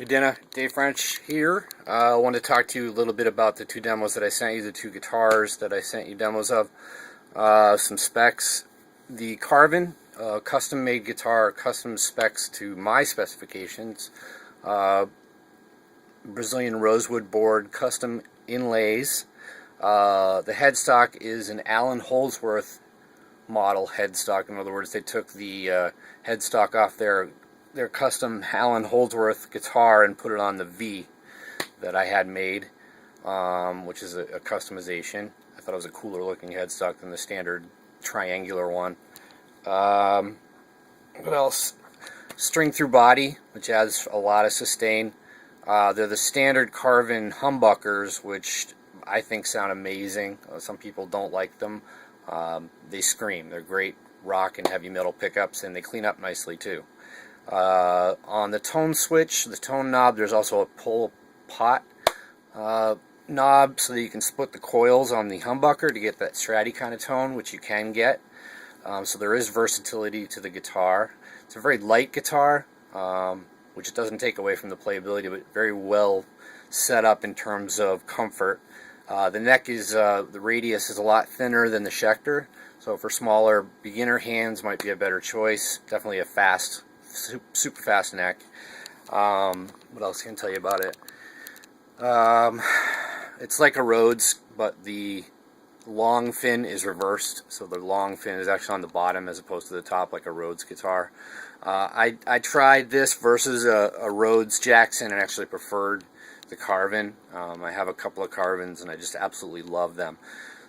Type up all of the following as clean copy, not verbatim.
Dana, Dave French here. I wanted to talk to you a little bit about the two demos that I sent you, the two guitars that I sent you demos of. Some specs. The Carvin, custom made guitar, custom specs to my specifications. Brazilian rosewood board, custom inlays. The headstock is an Allen Holdsworth model headstock. In other words, they took the headstock off their custom Allen Holdsworth guitar and put it on the V that I had made, which is a customization. I thought it was a cooler looking headstock than the standard triangular one. What else? String through body, which adds a lot of sustain. They're the standard Carvin humbuckers, which I think sound amazing. Some people don't like them. They scream. They're great rock and heavy metal pickups, and they clean up nicely too. On the tone switch, the tone knob, there's also a pull pot knob so that you can split the coils on the humbucker to get that stratty kind of tone, which you can get. So there is versatility to the guitar. It's a very light guitar, which doesn't take away from the playability, but very well set up in terms of comfort. The neck is, the radius is a lot thinner than the Schecter, so for smaller beginner hands might be a better choice. Definitely a fast, super fast neck. What else can I tell you about it? It's like a Rhodes, but the long fin is reversed, so the long fin is actually on the bottom as opposed to the top like a Rhodes guitar. I tried this versus a Rhodes Jackson and actually preferred the Carvin. I have a couple of Carvins and I just absolutely love them.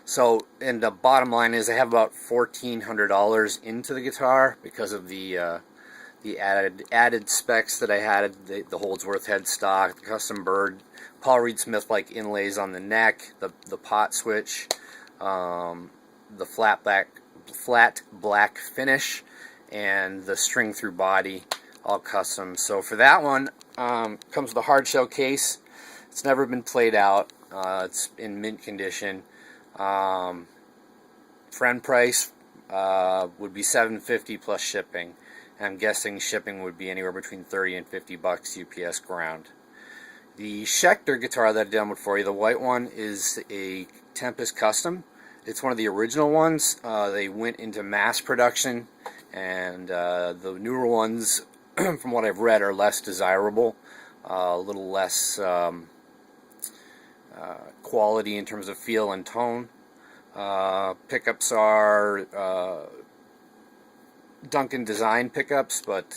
So, and the bottom line is I have about $1,400 into the guitar because of the added specs that I had, the Holdsworth headstock, the custom bird, Paul Reed Smith like inlays on the neck, the pot switch, the flat black finish, and the string through body, all custom. So for that one, comes with a hard shell case. It's never been played out. It's in mint condition. Friend price would be $750 plus shipping. I'm guessing shipping would be anywhere between $30 and $50 UPS ground. The Schecter guitar that I demoed for you, the white one, is a Tempest Custom. It's one of the original ones. They went into mass production, and the newer ones, from what I've read, are less desirable, a little less quality in terms of feel and tone. Pickups are Duncan design pickups, but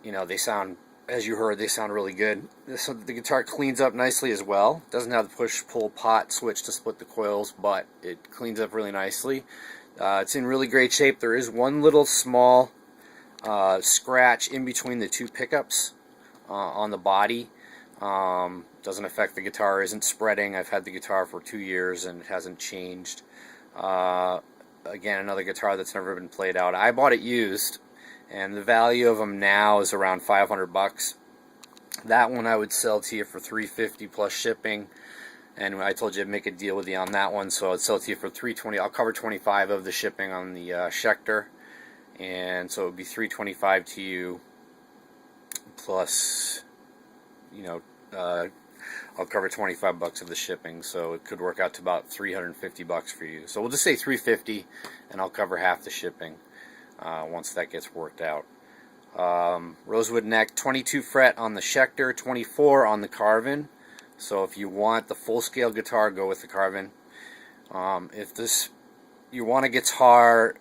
you know, they sound, as you heard, they sound really good. So the guitar cleans up nicely as well. Doesn't have the push-pull pot switch to split the coils, but it cleans up really nicely. It's in really great shape. There is one little small scratch in between the two pickups on the body. Doesn't affect the guitar, isn't spreading. I've had the guitar for 2 years and it hasn't changed. Again, another guitar that's never been played out. I bought it used, and the value of them now is around $500. That one I would sell to you for $350 plus shipping, and I told you I'd make a deal with you on that one, so I'd sell it to you for $320. I'll cover $25 of the shipping on the Schecter, and so it would be $325 to you plus, you know, I'll cover $25 of the shipping, so it could work out to about $350 for you. So we'll just say $350, and I'll cover half the shipping once that gets worked out. Rosewood neck, 22 fret on the Schecter, 24 on the Carvin. So if you want the full-scale guitar, go with the Carvin. If you want a guitar,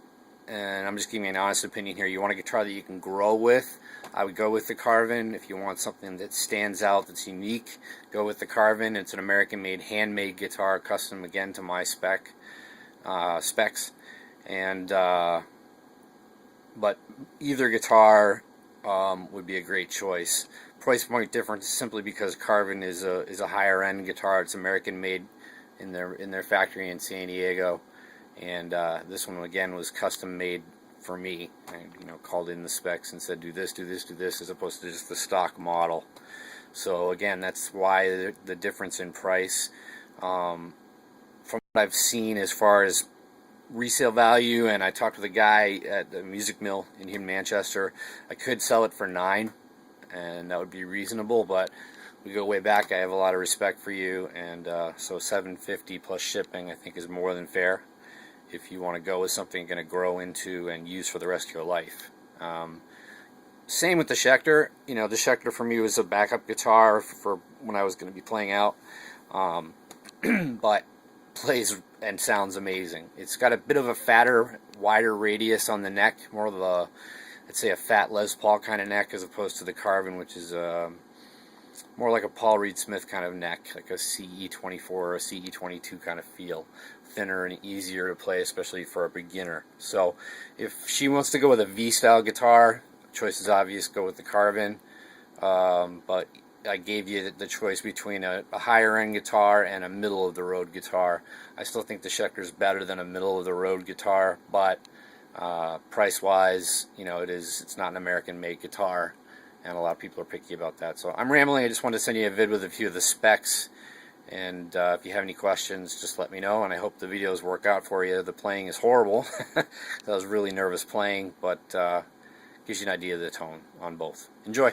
and I'm just giving you an honest opinion here, you want a guitar that you can grow with, I would go with the Carvin. If you want something that stands out, that's unique, go with the Carvin. It's an American-made, handmade guitar, custom again to my specs. And but either guitar would be a great choice. Price point difference simply because Carvin is a higher end guitar. It's American-made in their factory in San Diego, and this one again was custom made for me. I, called in the specs and said do this, do this, do this, as opposed to just the stock model. So again, that's why the difference in price. From what I've seen as far as resale value, and I talked with a guy at the Music Mill in Manchester, I could sell it for $9, and that would be reasonable, but we go way back. I have a lot of respect for you, and so $750 plus shipping I think is more than fair if you want to go with something you're going to grow into and use for the rest of your life. Same with the Schecter. You know, the Schecter for me was a backup guitar for when I was going to be playing out, but plays and sounds amazing. It's got a bit of a fatter, wider radius on the neck, more of a, I'd say, a fat Les Paul kind of neck, as opposed to the Carbon, which is more like a Paul Reed Smith kind of neck, like a CE24 or a CE22 kind of feel. Thinner and easier to play, especially for a beginner. So if she wants to go with a V-style guitar, choice is obvious, go with the Carbon. But I gave you the choice between a higher end guitar and a middle of the road guitar. I still think the Schecter is better than a middle of the road guitar, but price wise, you know, it's not an American made guitar, and a lot of people are picky about that. So I'm rambling. I just wanted to send you a vid with a few of the specs, and if you have any questions, just let me know, and I hope the videos work out for you. The playing is horrible. I was really nervous playing, but gives you an idea of the tone on both. Enjoy.